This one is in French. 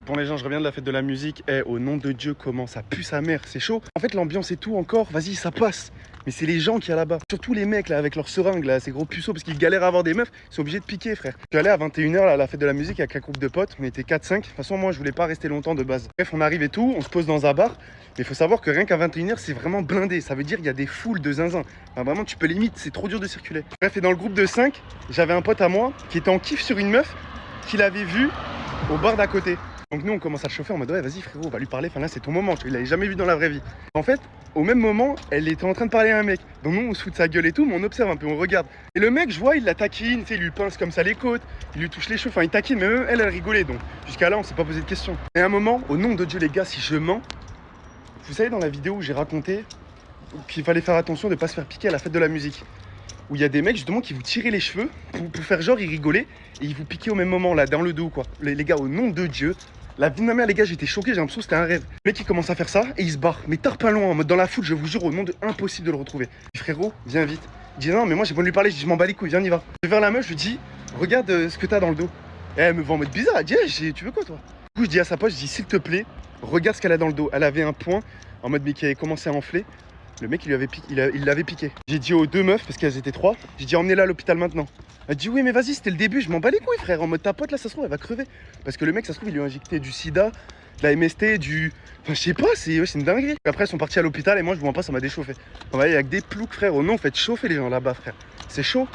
Pour les gens, je reviens de la fête de la musique. Eh, au nom de Dieu, comment ça pue sa mère, c'est chaud. En fait, l'ambiance et tout encore, vas-y, ça passe. Mais c'est les gens qui y a là-bas. Surtout les mecs là avec leurs seringues là, ces gros puceaux, parce qu'ils galèrent à avoir des meufs, ils sont obligés de piquer, frère. Je suis allé à 21h là, à la fête de la musique avec un groupe de potes, on était 4-5. De toute façon, moi je voulais pas rester longtemps de base. Bref, on arrive et tout, on se pose dans un bar. Mais il faut savoir que rien qu'à 21h, c'est vraiment blindé. Ça veut dire qu'il y a des foules de zinzin. Enfin, vraiment, tu peux limite, c'est trop dur de circuler. Bref, et dans le groupe de 5, j'avais un pote à moi qui était en kiff sur une meuf qu'il avait vue au bar d'à côté. Donc nous on commence à le chauffer en mode ouais vas-y frérot on va lui parler, enfin là c'est ton moment, tu l'avais jamais vu dans la vraie vie. En fait au même moment elle était en train de parler à un mec, donc nous on se fout de sa gueule et tout mais on observe un peu, on regarde. Et le mec je vois il la taquine, tu sais, il lui pince comme ça les côtes, il lui touche les cheveux, enfin il taquine mais même elle rigolait donc jusqu'à là on s'est pas posé de questions. Et à un moment, au nom de Dieu les gars si je mens, vous savez dans la vidéo où j'ai raconté qu'il fallait faire attention de pas se faire piquer à la fête de la musique. Où il y a des mecs justement qui vous tiraient les cheveux pour faire genre ils rigolaient et ils vous piquaient au même moment là dans le dos quoi. Les gars au nom de Dieu, la vie de ma mère les gars j'étais choqué, j'ai l'impression que c'était un rêve. Le mec il commence à faire ça et il se barre, mais tarpin loin en mode dans la foule je vous jure au nom de impossible de le retrouver. Je dis, frérot viens vite. Il dit non mais moi j'ai beau lui parler, je dis je m'en bats les couilles, viens on y va. Je vais vers la meuf, je lui dis regarde ce que t'as dans le dos. Et elle me voit en mode bizarre, elle dit hey, tu veux quoi toi? Du coup je dis à sa pote, je dis s'il te plaît regarde ce qu'elle a dans le dos. Elle avait un point en mode mais qui avait commencé à enfler. Le mec il l'avait piqué. J'ai dit aux deux meufs, parce qu'elles étaient trois, j'ai dit emmenez-la à l'hôpital maintenant. Elle dit oui mais vas-y c'était le début, je m'en bats les couilles frère, en mode ta pote là ça se trouve elle va crever. Parce que le mec ça se trouve il lui a injecté du sida, de la MST, du... Enfin je sais pas, c'est une dinguerie. Après ils sont partis à l'hôpital et moi je vous vois pas ça m'a déchauffé. On va aller avec des ploucs frère, oh non faites chauffer les gens là-bas frère, c'est chaud.